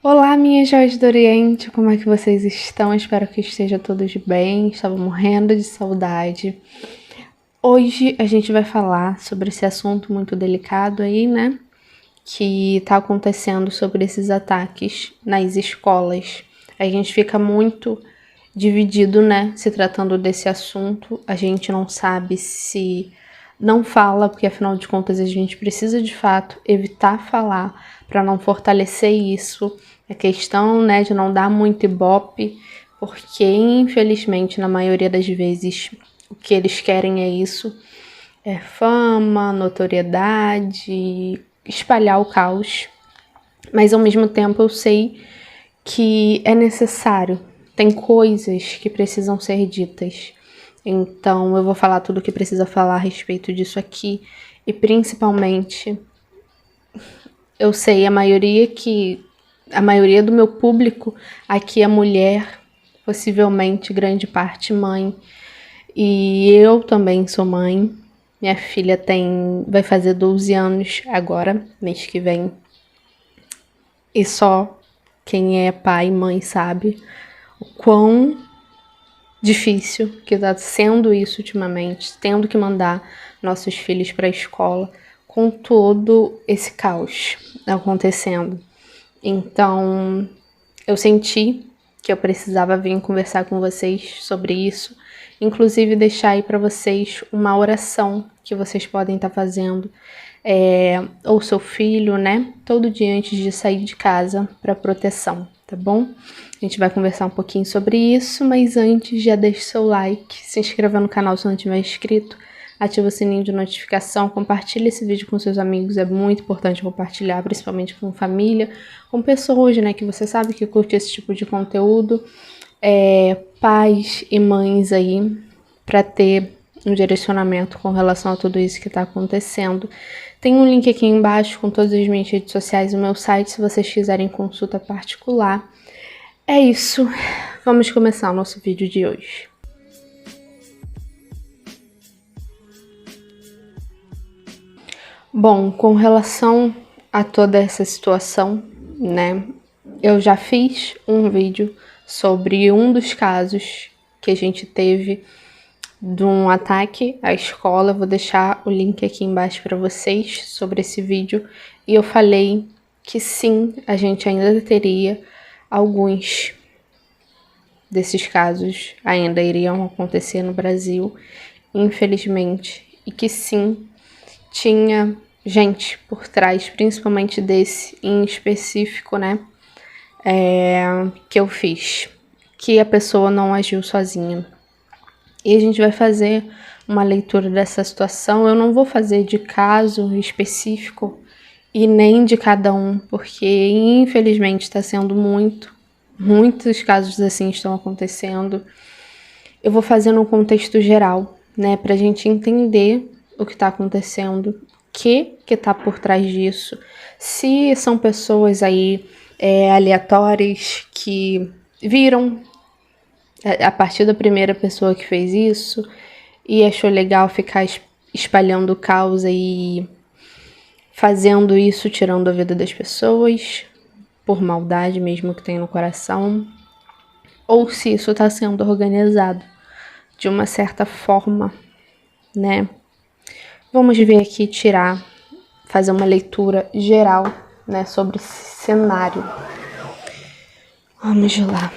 Olá, minhas joias do Oriente, como é que vocês estão? Espero que estejam todos bem, estava morrendo de saudade. Hoje a gente vai falar sobre esse assunto muito delicado aí, né? Que tá acontecendo sobre esses ataques nas escolas. A gente fica muito dividido, né? Se tratando desse assunto, a gente não sabe se não fala, porque afinal de contas a gente precisa de fato evitar falar para não fortalecer isso. A questão, né, de não dar muito ibope, porque infelizmente na maioria das vezes o que eles querem é isso, é fama, notoriedade, espalhar o caos. Mas ao mesmo tempo eu sei que é necessário, tem coisas que precisam ser ditas. Então eu vou falar tudo o que precisa falar a respeito disso aqui. E principalmente, eu sei a maioria do meu público aqui é mulher, possivelmente grande parte mãe. E eu também sou mãe. Minha filha vai fazer 12 anos agora, mês que vem. E só quem é pai e mãe sabe o quão difícil que está sendo isso ultimamente, tendo que mandar nossos filhos para a escola com todo esse caos acontecendo. Então, eu senti que eu precisava vir conversar com vocês sobre isso, inclusive deixar aí para vocês uma oração que vocês podem estar fazendo, ou seu filho, né? Todo dia antes de sair de casa para proteção, tá bom? A gente vai conversar um pouquinho sobre isso, mas antes já deixe seu like, se inscreva no canal se não tiver inscrito, ativa o sininho de notificação, compartilhe esse vídeo com seus amigos, é muito importante compartilhar, principalmente com família, com pessoas, né, que você sabe que curte esse tipo de conteúdo, pais e mães aí, para ter um direcionamento com relação a tudo isso que está acontecendo. Tem um link aqui embaixo com todas as minhas redes sociais e o meu site, se vocês quiserem consulta particular. É isso, vamos começar o nosso vídeo de hoje. Bom, com relação a toda essa situação, né, eu já fiz um vídeo sobre um dos casos que a gente teve de um ataque à escola. Vou deixar o link aqui embaixo para vocês sobre esse vídeo. E eu falei que sim, a gente ainda teria alguns desses casos ainda iriam acontecer no Brasil, infelizmente, e que sim, tinha gente por trás, principalmente desse em específico, né, que eu fiz, que a pessoa não agiu sozinha. E a gente vai fazer uma leitura dessa situação. Eu não vou fazer de caso específico e nem de cada um, porque infelizmente está sendo muitos casos assim estão acontecendo. Eu vou fazer no contexto geral, né, pra gente entender o que tá acontecendo, o que tá por trás disso, se são pessoas aí aleatórias que viram a partir da primeira pessoa que fez isso e achou legal ficar espalhando causa e fazendo isso, tirando a vida das pessoas, por maldade mesmo que tem no coração, ou se isso está sendo organizado de uma certa forma, né? Vamos ver aqui, fazer uma leitura geral, né, sobre esse cenário. Vamos lá.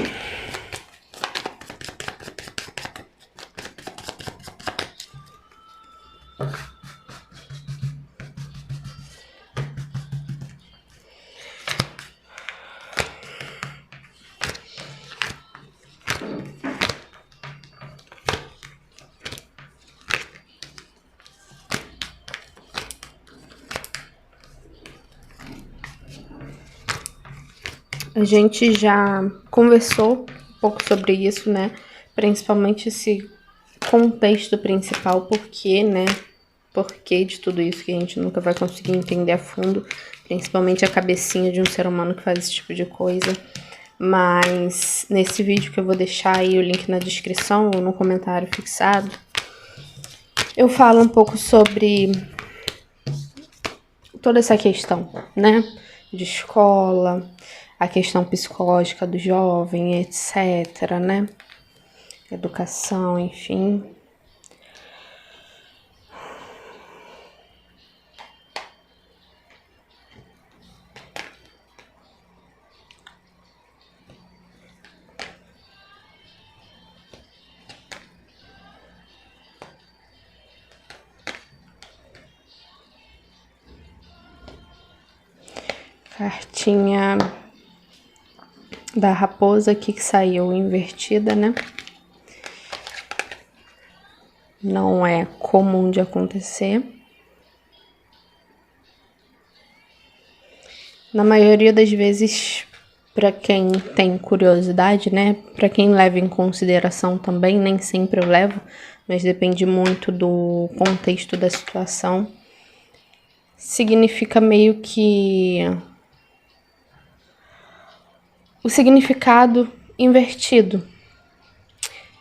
A gente já conversou um pouco sobre isso, né? Principalmente esse contexto principal, porquê, né? Porquê de tudo isso que a gente nunca vai conseguir entender a fundo, principalmente a cabecinha de um ser humano que faz esse tipo de coisa. Mas nesse vídeo que eu vou deixar aí o link na descrição ou no comentário fixado, eu falo um pouco sobre toda essa questão, né? De escola, a questão psicológica do jovem, etc, né? Educação, enfim. Cartinha da raposa aqui que saiu invertida, né? Não é comum de acontecer. Na maioria das vezes, para quem tem curiosidade, né? Para quem leva em consideração também, nem sempre eu levo, mas depende muito do contexto da situação. Significa meio que o significado invertido.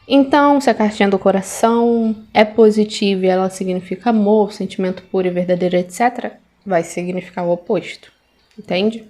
Então, se a cartinha do coração é positiva e ela significa amor, sentimento puro e verdadeiro, etc., vai significar o oposto. Entende?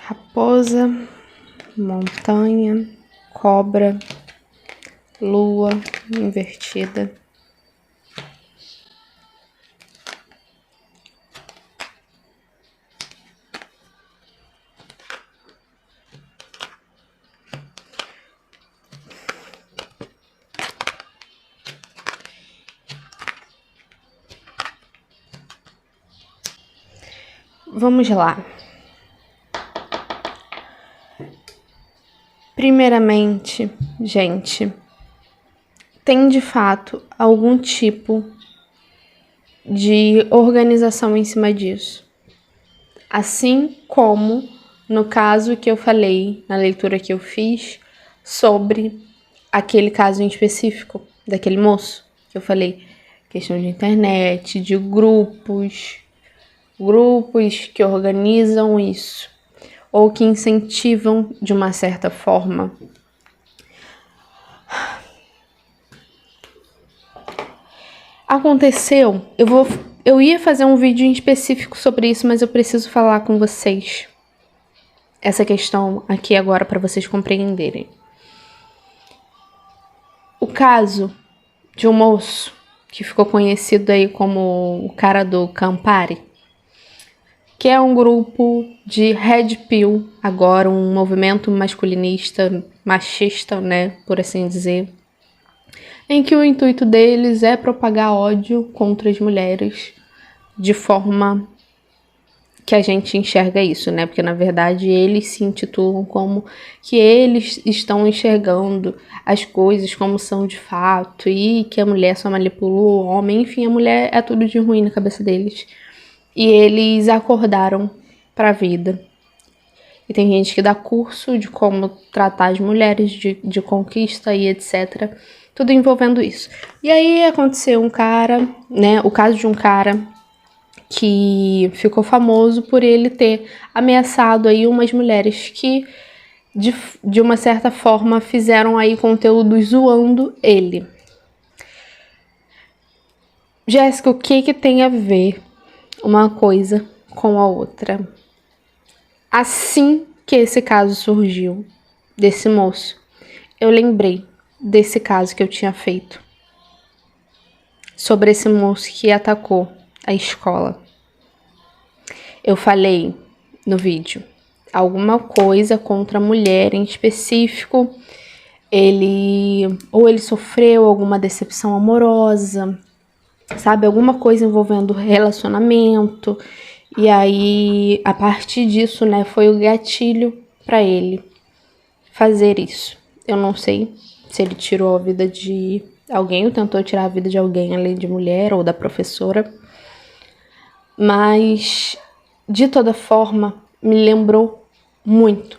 Raposa, montanha, cobra, lua invertida. Vamos lá. Primeiramente, gente, tem de fato algum tipo de organização em cima disso. Assim como no caso que eu falei, na leitura que eu fiz, sobre aquele caso em específico, daquele moço que eu falei, questão de internet, de grupos que organizam isso, ou que incentivam de uma certa forma. Aconteceu, eu ia fazer um vídeo em específico sobre isso, mas eu preciso falar com vocês essa questão aqui agora para vocês compreenderem. O caso de um moço que ficou conhecido aí como o cara do Campari, que é um grupo de Red Pill, agora um movimento masculinista, machista, né, por assim dizer, em que o intuito deles é propagar ódio contra as mulheres de forma que a gente enxerga isso, né, porque na verdade eles se intitulam como que eles estão enxergando as coisas como são de fato e que a mulher só manipula o homem, enfim, a mulher é tudo de ruim na cabeça deles. E eles acordaram para a vida. E tem gente que dá curso de como tratar as mulheres, de conquista e etc. Tudo envolvendo isso. E aí aconteceu um cara, né? O caso de um cara que ficou famoso por ele ter ameaçado aí umas mulheres que, de uma certa forma, fizeram aí conteúdo zoando ele. Jéssica, o que tem a ver uma coisa com a outra? Assim que esse caso surgiu, desse moço, eu lembrei desse caso que eu tinha feito sobre esse moço que atacou a escola. Eu falei no vídeo alguma coisa contra a mulher em específico. Ele sofreu alguma decepção amorosa, sabe, alguma coisa envolvendo relacionamento, e aí, a partir disso, né, foi o gatilho para ele fazer isso. Eu não sei se ele tirou a vida de alguém ou tentou tirar a vida de alguém, além de mulher ou da professora. Mas, de toda forma, me lembrou muito.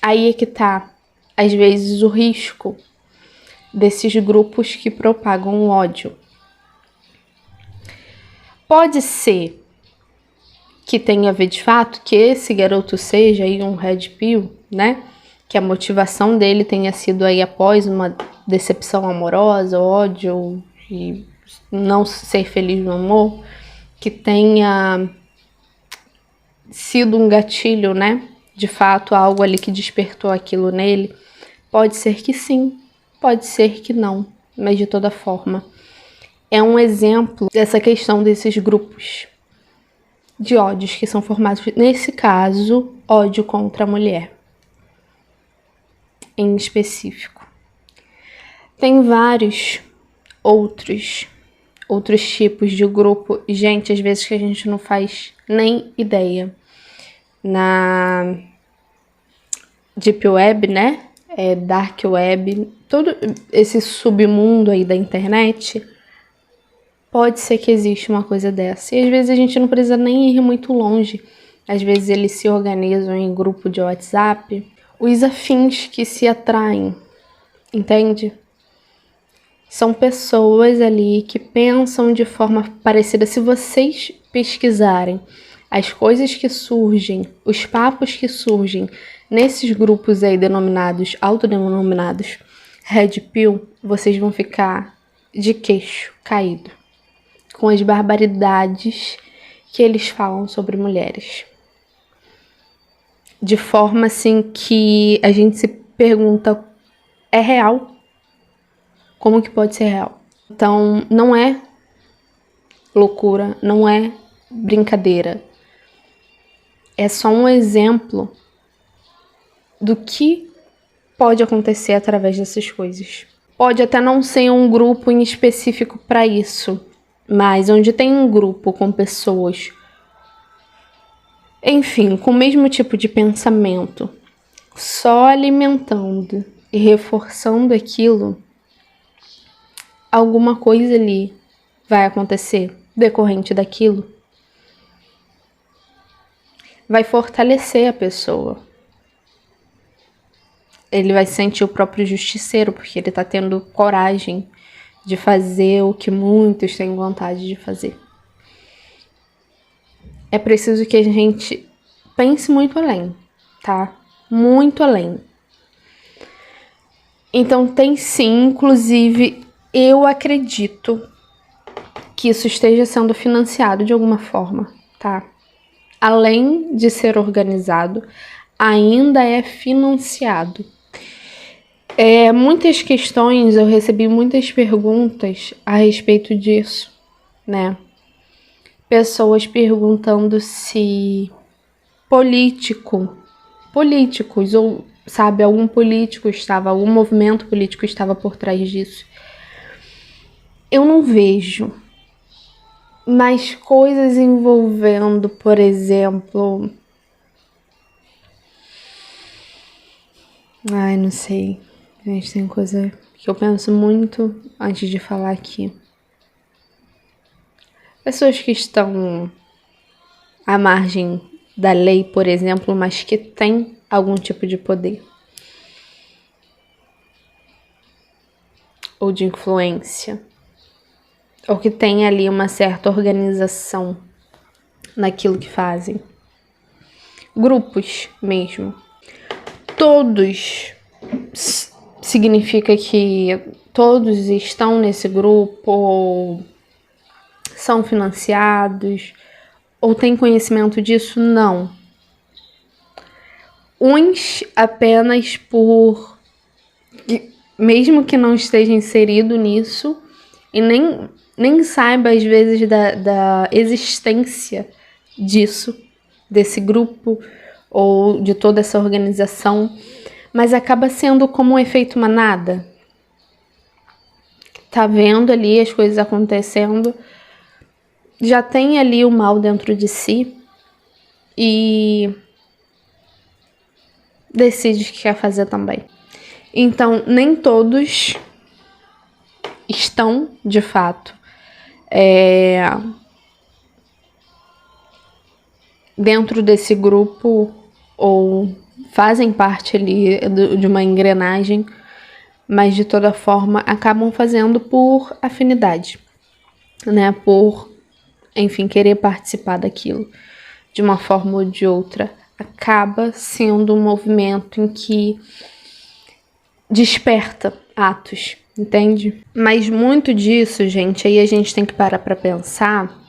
Aí é que tá, às vezes, o risco desses grupos que propagam o ódio. Pode ser que tenha a ver de fato que esse garoto seja aí um red pill, né? Que a motivação dele tenha sido aí após uma decepção amorosa, ódio e não ser feliz no amor, que tenha sido um gatilho, né? De fato, algo ali que despertou aquilo nele. Pode ser que sim, pode ser que não, mas de toda forma é um exemplo dessa questão desses grupos de ódios que são formados, nesse caso, ódio contra a mulher, em específico. Tem vários outros tipos de grupo, gente, às vezes que a gente não faz nem ideia. Na Deep Web, né? Dark Web, todo esse submundo aí da internet, pode ser que exista uma coisa dessa. E às vezes a gente não precisa nem ir muito longe. Às vezes eles se organizam em grupo de WhatsApp, os afins que se atraem, entende? São pessoas ali que pensam de forma parecida. Se vocês pesquisarem as coisas que surgem, os papos que surgem nesses grupos aí denominados, autodenominados Red Pill, vocês vão ficar de queixo caído com as barbaridades que eles falam sobre mulheres. De forma assim que a gente se pergunta, é real? Como que pode ser real? Então, não é loucura, não é brincadeira. É só um exemplo do que pode acontecer através dessas coisas. Pode até não ser um grupo em específico para isso, mas onde tem um grupo com pessoas, enfim, com o mesmo tipo de pensamento, só alimentando e reforçando aquilo, alguma coisa ali vai acontecer decorrente daquilo. Vai fortalecer a pessoa. Ele vai sentir o próprio justiceiro, porque ele tá tendo coragem de fazer o que muitos têm vontade de fazer. É preciso que a gente pense muito além, tá? Muito além. Então tem sim, inclusive, eu acredito que isso esteja sendo financiado de alguma forma, tá? Além de ser organizado, ainda é financiado. Muitas questões, eu recebi muitas perguntas a respeito disso, né? Pessoas perguntando se políticos ou, sabe, algum movimento político estava por trás disso. Eu não vejo, mas coisas envolvendo, por exemplo, não sei. Gente, tem coisa que eu penso muito antes de falar aqui. Pessoas que estão à margem da lei, por exemplo, mas que têm algum tipo de poder ou de influência, ou que tem ali uma certa organização naquilo que fazem. Grupos mesmo. Todos significa que todos estão nesse grupo, ou são financiados, ou têm conhecimento disso? Não. Uns apenas por, mesmo que não esteja inserido nisso, e nem saiba às vezes da existência disso, desse grupo, ou de toda essa organização, mas acaba sendo como um efeito manada. Tá vendo ali as coisas acontecendo, já tem ali o mal dentro de si e decide que quer fazer também. Então, nem todos estão, de fato, dentro desse grupo ou fazem parte ali de uma engrenagem, mas de toda forma acabam fazendo por afinidade, né? Por, enfim, querer participar daquilo de uma forma ou de outra. Acaba sendo um movimento em que desperta atos, entende? Mas muito disso, gente, aí a gente tem que parar para pensar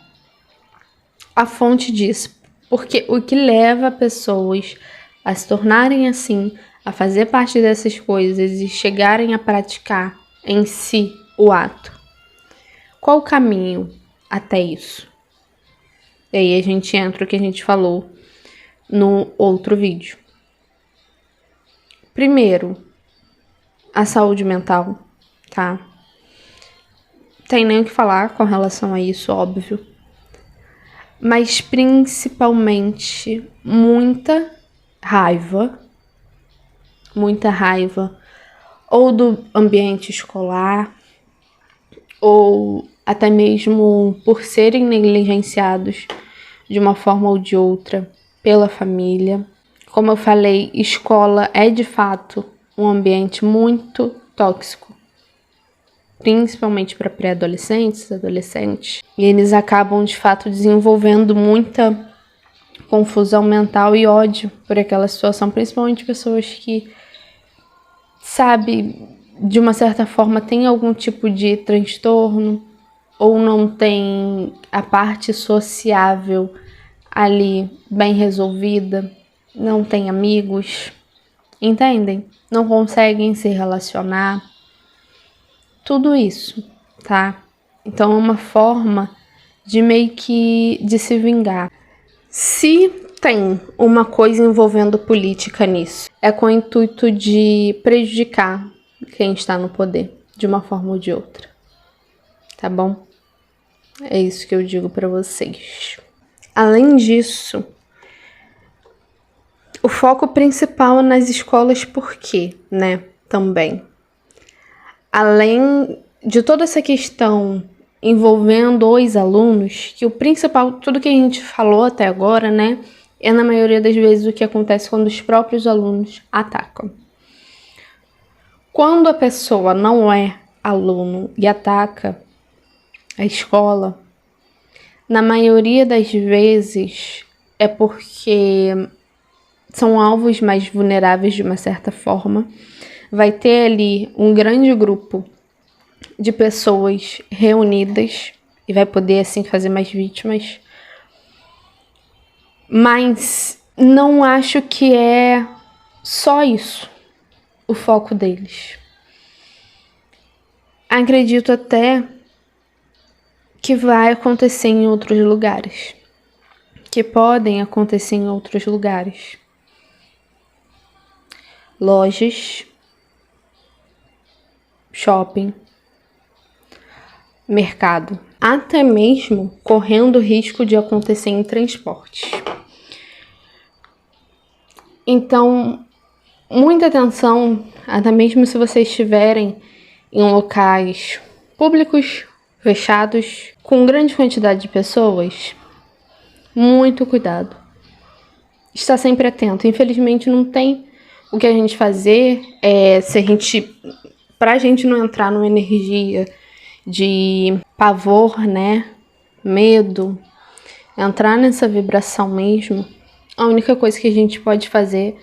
a fonte disso. Porque o que leva pessoas a se tornarem assim, a fazer parte dessas coisas e chegarem a praticar em si o ato? Qual o caminho até isso? E aí a gente entra o que a gente falou no outro vídeo. Primeiro, a saúde mental, tá? Tem nem o que falar com relação a isso, óbvio. Mas principalmente muita raiva, ou do ambiente escolar, ou até mesmo por serem negligenciados de uma forma ou de outra pela família. Como eu falei, escola é de fato um ambiente muito tóxico, principalmente para pré-adolescentes, adolescentes, e eles acabam de fato desenvolvendo muita confusão mental e ódio por aquela situação, principalmente pessoas que, sabe, de uma certa forma tem algum tipo de transtorno ou não tem a parte sociável ali bem resolvida, não tem amigos, entendem? Não conseguem se relacionar, tudo isso, tá? Então é uma forma de meio que de se vingar. Se tem uma coisa envolvendo política nisso, é com o intuito de prejudicar quem está no poder, de uma forma ou de outra, tá bom? É isso que eu digo para vocês. Além disso, o foco principal é nas escolas, por quê, né? Também. Além de toda essa questão envolvendo os alunos, que o principal, tudo que a gente falou até agora, né, é na maioria das vezes o que acontece quando os próprios alunos atacam. Quando a pessoa não é aluno e ataca a escola, na maioria das vezes é porque são alvos mais vulneráveis de uma certa forma. Vai ter ali um grande grupo de pessoas reunidas e vai poder assim fazer mais vítimas. Mas não acho que é só isso o foco deles. Acredito até que vai acontecer em outros lugares, que podem acontecer em outros lugares. Lojas, shopping, mercado, até mesmo correndo risco de acontecer em transportes. Então, muita atenção, até mesmo se vocês estiverem em locais públicos, fechados, com grande quantidade de pessoas, muito cuidado. Está sempre atento. Infelizmente não tem o que a gente fazer, pra gente não entrar numa energia de pavor, né, medo, entrar nessa vibração mesmo, a única coisa que a gente pode fazer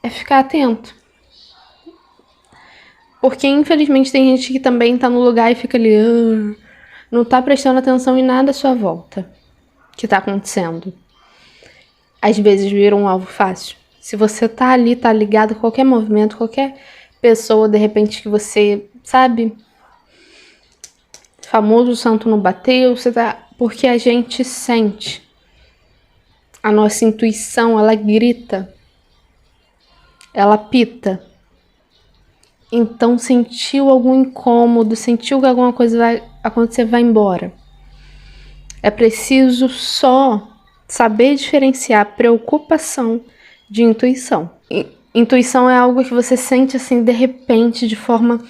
é ficar atento. Porque infelizmente tem gente que também tá no lugar e fica ali, não tá prestando atenção em nada à sua volta que tá acontecendo. Às vezes vira um alvo fácil. Se você tá ali, tá ligado a qualquer movimento, qualquer pessoa, de repente, que você, sabe, famoso santo não bateu, você tá... Porque a gente sente. A nossa intuição, ela grita. Ela apita. Então, sentiu algum incômodo, sentiu que alguma coisa vai acontecer, vai embora. É preciso só saber diferenciar preocupação de intuição. Intuição é algo que você sente assim de repente, de forma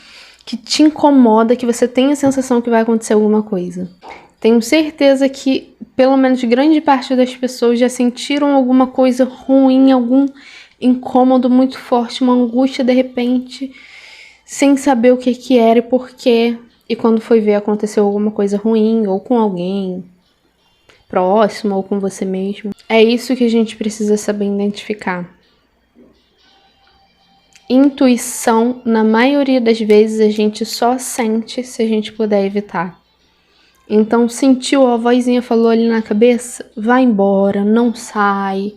que te incomoda, que você tem a sensação que vai acontecer alguma coisa. Tenho certeza que pelo menos grande parte das pessoas já sentiram alguma coisa ruim, algum incômodo muito forte, uma angústia de repente, sem saber o que era e por quê. E quando foi ver, aconteceu alguma coisa ruim, ou com alguém próximo, ou com você mesmo. É isso que a gente precisa saber identificar. Intuição, na maioria das vezes, a gente só sente se a gente puder evitar. Então, sentiu, a vozinha falou ali na cabeça, vai embora, não sai.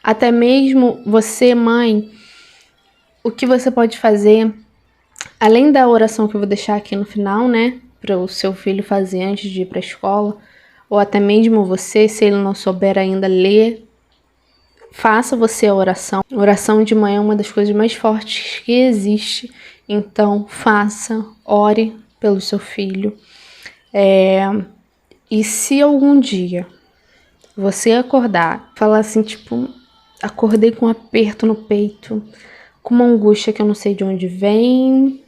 Até mesmo você, mãe, o que você pode fazer, além da oração que eu vou deixar aqui no final, né, para o seu filho fazer antes de ir para a escola, ou até mesmo você, se ele não souber ainda ler, faça você a oração. A oração de manhã é uma das coisas mais fortes que existe, então faça, ore pelo seu filho. E se algum dia você acordar, falar assim, tipo, acordei com um aperto no peito, com uma angústia que eu não sei de onde vem,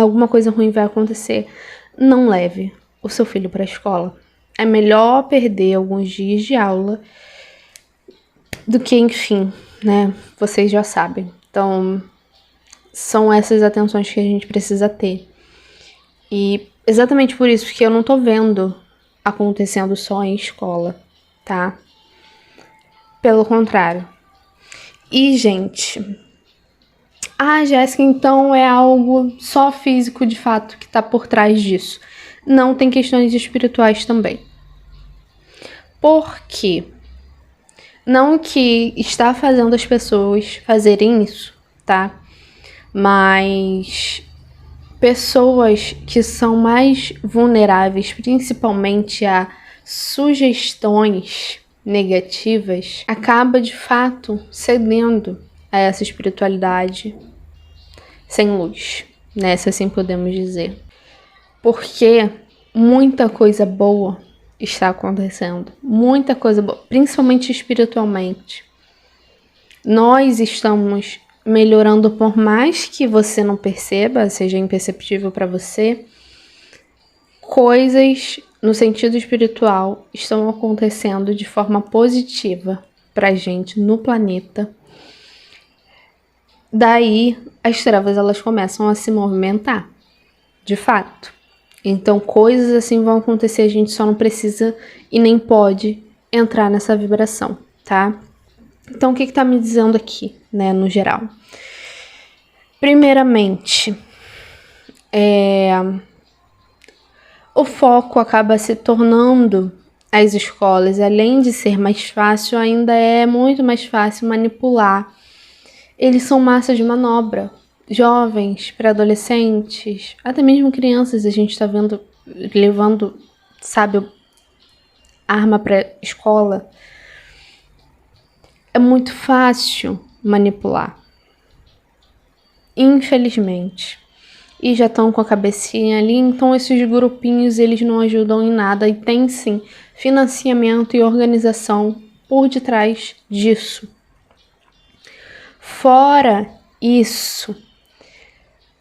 alguma coisa ruim vai acontecer, não leve o seu filho para a escola. É melhor perder alguns dias de aula do que, enfim, né? Vocês já sabem. Então, são essas atenções que a gente precisa ter. E exatamente por isso que eu não tô vendo acontecendo só em escola, tá? Pelo contrário. E, gente, Jéssica, então é algo só físico de fato que tá por trás disso. Não, tem questões espirituais também. Por quê? Não que está fazendo as pessoas fazerem isso, tá? Mas pessoas que são mais vulneráveis, principalmente a sugestões negativas, acaba de fato cedendo a essa espiritualidade sem luz, né? Se assim podemos dizer. Porque muita coisa boa está acontecendo, muita coisa boa, principalmente espiritualmente. Nós estamos melhorando, por mais que você não perceba, seja imperceptível para você, coisas no sentido espiritual estão acontecendo de forma positiva pra gente no planeta. Daí as trevas elas começam a se movimentar, de fato. Então coisas assim vão acontecer, a gente só não precisa e nem pode entrar nessa vibração, tá? Então o que tá me dizendo aqui, né, no geral? Primeiramente, o foco acaba se tornando as escolas, além de ser mais fácil, ainda é muito mais fácil manipular. Eles são massa de manobra. Jovens, pré-adolescentes, até mesmo crianças, a gente tá vendo levando, sabe, arma pra escola. É muito fácil manipular. Infelizmente. E já estão com a cabecinha ali, então esses grupinhos eles não ajudam em nada e tem sim financiamento e organização por detrás disso. Fora isso,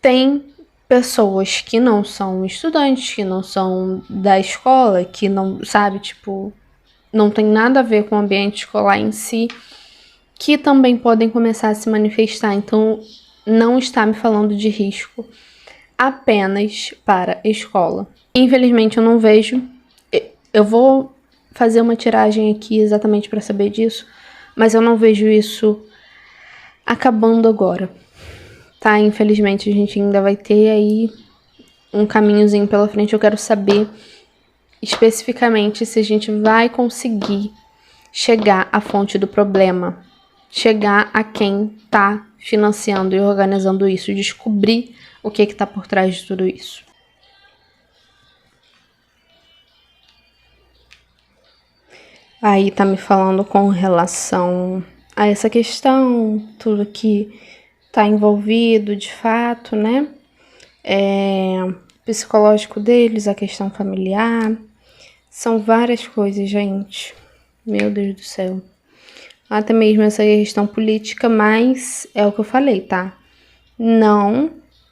tem pessoas que não são estudantes, que não são da escola, que não, sabe, tipo, não tem nada a ver com o ambiente escolar em si, que também podem começar a se manifestar. Então, não está me falando de risco apenas para a escola. Infelizmente, eu não vejo. Eu vou fazer uma tiragem aqui exatamente para saber disso, mas eu não vejo isso acabando agora, tá? Infelizmente, a gente ainda vai ter aí um caminhozinho pela frente. Eu quero saber especificamente se a gente vai conseguir chegar à fonte do problema, chegar a quem tá financiando e organizando isso, descobrir o que tá por trás de tudo isso. Aí tá me falando com relação a essa questão, tudo que tá envolvido de fato, né? Psicológico deles, a questão familiar. São várias coisas, gente. Meu Deus do céu. até mesmo essa questão política, mas é o que eu falei, tá? Não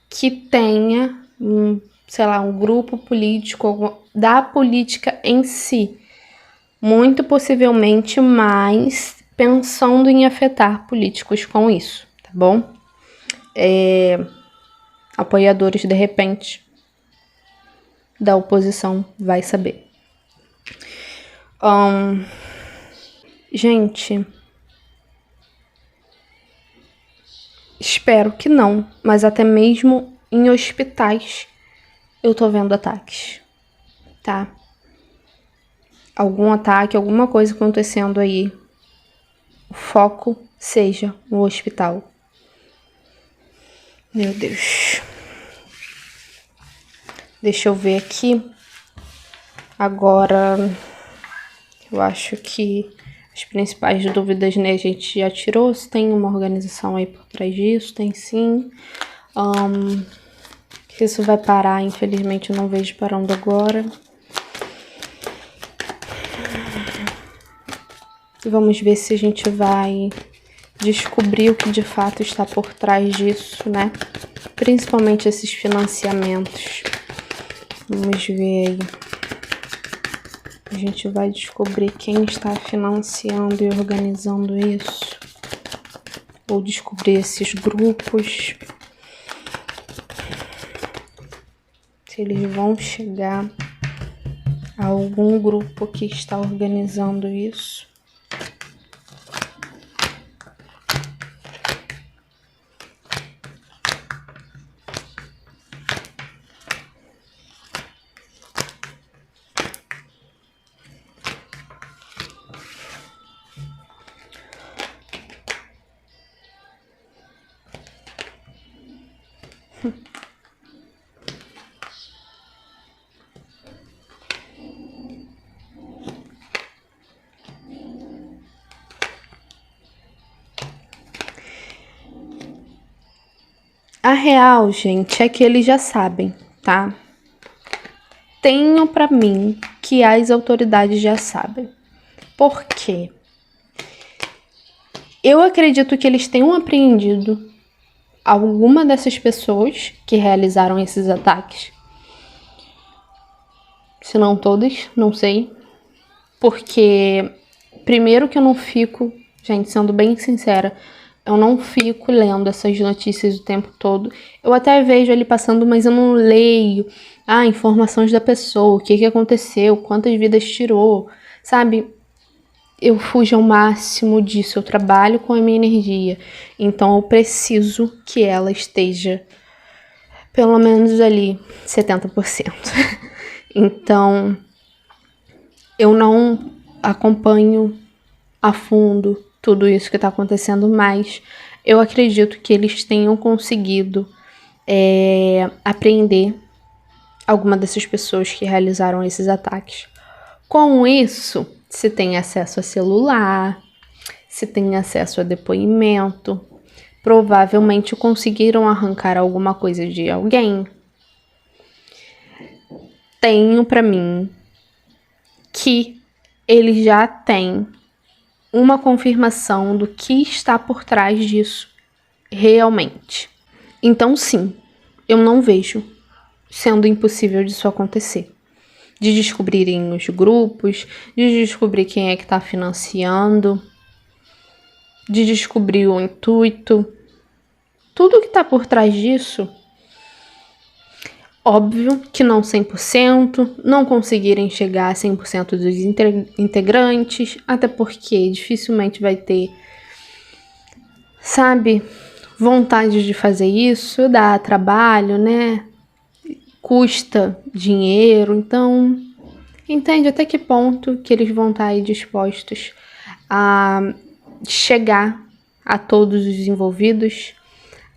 que tenha, sei lá, um grupo político da política em si, muito possivelmente, mas pensando em afetar políticos com isso, tá bom? Apoiadores, de repente, da oposição, vai saber. Gente, espero que não, mas até mesmo em hospitais eu tô vendo ataques, tá? Algum ataque, alguma coisa acontecendo aí, o foco seja no hospital. Meu Deus. Deixa eu ver aqui. Agora, eu acho que as principais dúvidas, né, a gente já tirou. Se tem uma organização aí por trás disso, tem sim. Que isso vai parar, infelizmente eu não vejo parando agora. Vamos ver se a gente vai descobrir o que de fato está por trás disso, né? Principalmente esses financiamentos. Vamos ver aí. A gente vai descobrir quem está financiando e organizando isso. Ou descobrir esses grupos. Se eles vão chegar a algum grupo que está organizando isso. A real, gente, é que eles já sabem, tá? Tenho pra mim que as autoridades já sabem. Por quê? Eu acredito que eles tenham apreendido alguma dessas pessoas que realizaram esses ataques. Se não todas, não sei. Porque, primeiro que eu não fico, gente, sendo bem sincera, eu não fico lendo essas notícias o tempo todo. Eu até vejo ali passando, mas eu não leio informações da pessoa, o que aconteceu, quantas vidas tirou, sabe? Eu fujo ao máximo disso, eu trabalho com a minha energia. Então eu preciso que ela esteja pelo menos ali 70%. Então eu não acompanho a fundo tudo isso que está acontecendo, mas eu acredito que eles tenham conseguido apreender alguma dessas pessoas que realizaram esses ataques. Com isso, se tem acesso a celular, se tem acesso a depoimento, provavelmente conseguiram arrancar alguma coisa de alguém. Tenho para mim que eles já têm uma confirmação do que está por trás disso realmente. Então, sim, eu não vejo sendo impossível disso acontecer. De descobrirem os grupos, de descobrir quem é que está financiando, de descobrir o intuito. Tudo que está por trás disso, óbvio que não 100%, não conseguirem chegar a 100% dos integrantes, até porque dificilmente vai ter, sabe, vontade de fazer isso, dá trabalho, né? Custa dinheiro, então entende até que ponto que eles vão estar aí dispostos a chegar a todos os envolvidos,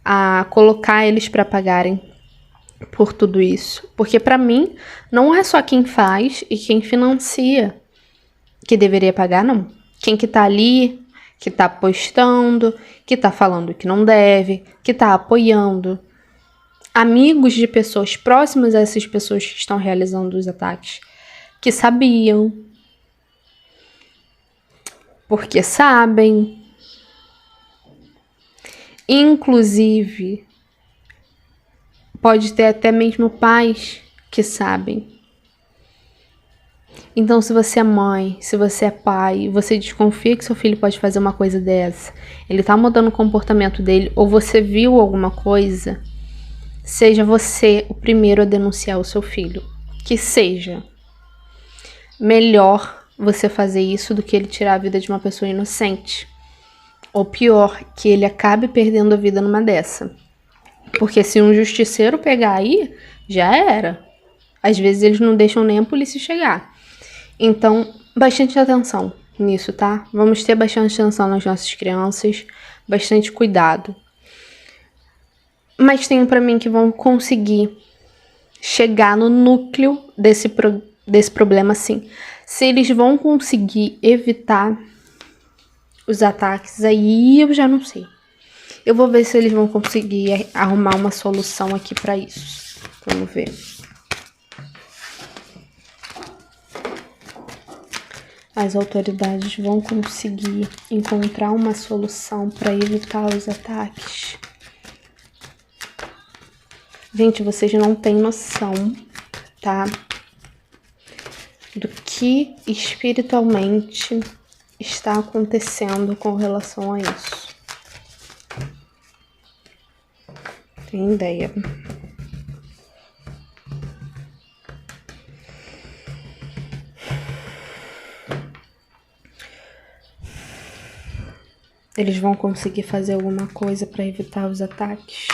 a colocar eles para pagarem por tudo isso. Porque para mim, não é só quem faz e quem financia que deveria pagar, não. Quem que tá ali, que tá postando, que tá falando que não deve, que tá apoiando. Amigos de pessoas próximas a essas pessoas que estão realizando os ataques, que sabiam. porque sabem. Inclusive, pode ter até mesmo pais que sabem. Então, se você é mãe, se você é pai, você desconfia que seu filho pode fazer uma coisa dessa, ele tá mudando o comportamento dele, ou você viu alguma coisa, seja você o primeiro a denunciar o seu filho. Que seja. Melhor você fazer isso do que ele tirar a vida de uma pessoa inocente. Ou pior, que ele acabe perdendo a vida numa dessa. Porque se um justiceiro pegar aí, já era. Às vezes eles não deixam nem a polícia chegar. Então, bastante atenção nisso, tá? Vamos ter bastante atenção nas nossas crianças, bastante cuidado. Mas tenho pra mim que vão conseguir chegar no núcleo desse problema, sim. Se eles vão conseguir evitar os ataques, aí eu já não sei. Eu vou ver se eles vão conseguir arrumar uma solução aqui pra isso. Vamos ver. As autoridades vão conseguir encontrar uma solução para evitar os ataques. Gente, vocês não têm noção, tá? Do que espiritualmente está acontecendo com relação a isso. Tem ideia? Eles vão conseguir fazer alguma coisa para evitar os ataques?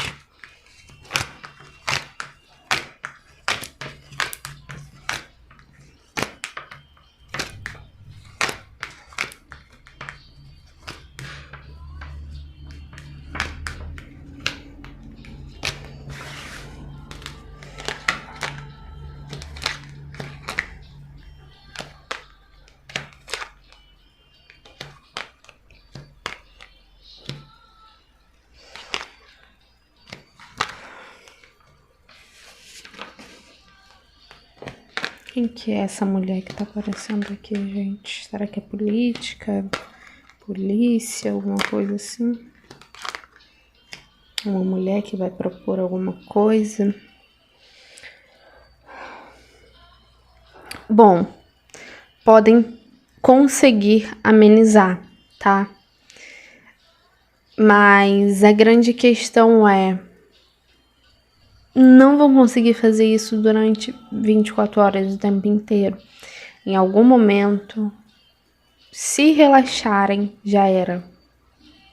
Quem que é essa mulher que tá aparecendo aqui, gente? Será que é política? Polícia? Alguma coisa assim? Uma mulher que vai propor alguma coisa? Bom, podem conseguir amenizar, tá? Mas a grande questão é... não vão conseguir fazer isso durante 24 horas o tempo inteiro. Em algum momento, se relaxarem, já era.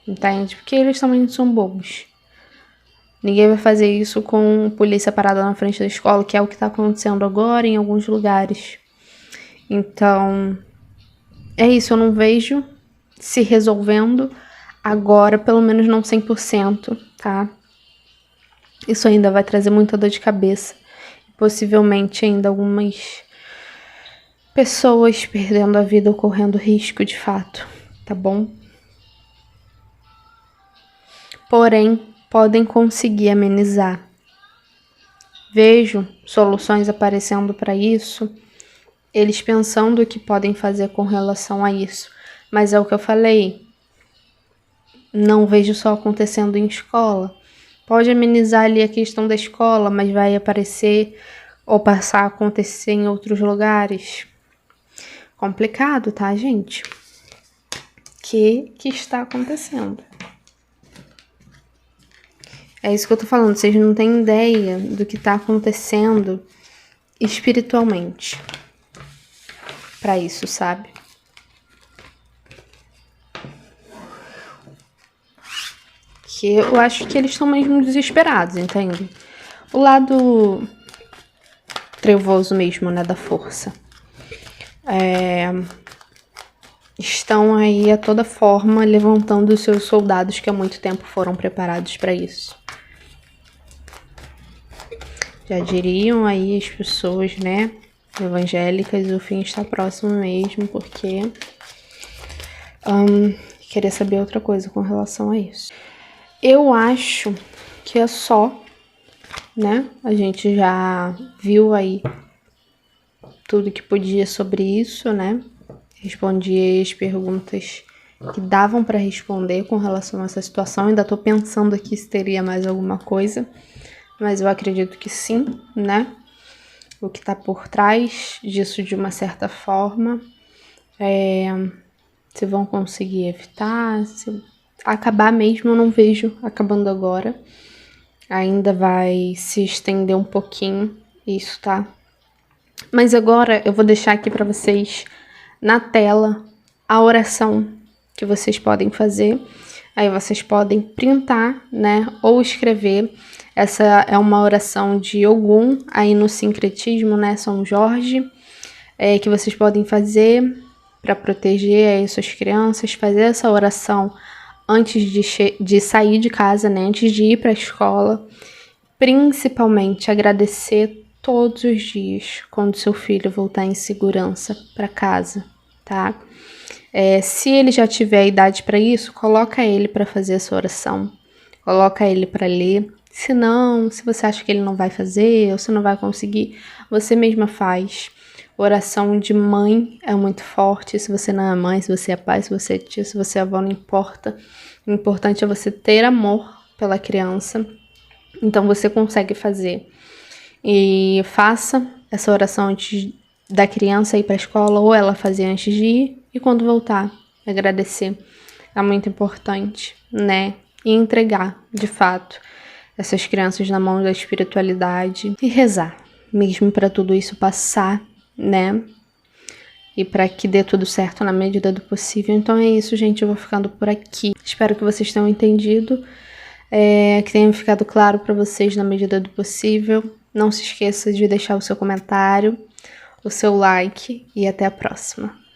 Entende? Porque eles também são bobos. Ninguém vai fazer isso com polícia parada na frente da escola, que é o que tá acontecendo agora em alguns lugares. Então, é isso. Eu não vejo se resolvendo agora, pelo menos não 100%, tá? Isso ainda vai trazer muita dor de cabeça. Possivelmente ainda algumas pessoas perdendo a vida ou correndo risco de fato, tá bom? Porém, podem conseguir amenizar. Vejo soluções aparecendo para isso, eles pensando o que podem fazer com relação a isso. Mas é o que eu falei, não vejo só acontecendo em escola. Pode amenizar ali a questão da escola, mas vai aparecer ou passar a acontecer em outros lugares. Complicado, tá, gente? Que está acontecendo? É isso que eu tô falando, vocês não têm ideia do que tá acontecendo espiritualmente pra isso, sabe? Que eu acho que eles estão mesmo desesperados, entende? O lado trevoso mesmo, né, da força. Estão aí a toda forma levantando os seus soldados que há muito tempo foram preparados para isso. Já diriam aí as pessoas, né, evangélicas, o fim está próximo mesmo, porque queria saber outra coisa com relação a isso. Eu acho que é só, né? A gente já viu aí tudo que podia sobre isso, né? Respondi as perguntas que davam para responder com relação a essa situação. Ainda tô pensando aqui se teria mais alguma coisa, mas eu acredito que sim, né? O que tá por trás disso de uma certa forma, se vão conseguir evitar, se acabar mesmo, eu não vejo acabando agora. Ainda vai se estender um pouquinho isso, tá? Mas agora eu vou deixar aqui para vocês na tela a oração que vocês podem fazer. Aí vocês podem printar, né, ou escrever. Essa é uma oração de Ogum, aí no sincretismo, né, São Jorge, que vocês podem fazer para proteger aí suas crianças, fazer essa oração antes de sair de casa, né, antes de ir para a escola. Principalmente agradecer todos os dias quando seu filho voltar em segurança para casa, tá? Se ele já tiver a idade para isso, coloca ele para fazer essa oração, coloca ele para ler. Se não, se você acha que ele não vai fazer ou se não vai conseguir, você mesma faz. Oração de mãe é muito forte. Se você não é mãe, se você é pai, se você é tia, se você é avó, não importa. O importante é você ter amor pela criança. Então você consegue fazer. E faça essa oração antes da criança ir para a escola ou ela fazer antes de ir. E quando voltar, agradecer. É muito importante, né? E entregar, de fato, essas crianças na mão da espiritualidade. E rezar, mesmo para tudo isso passar, né? E para que dê tudo certo na medida do possível. Então é isso, gente. Eu vou ficando por aqui. Espero que vocês tenham entendido. Que tenha ficado claro para vocês na medida do possível. Não se esqueça de deixar o seu comentário, o seu like e até a próxima.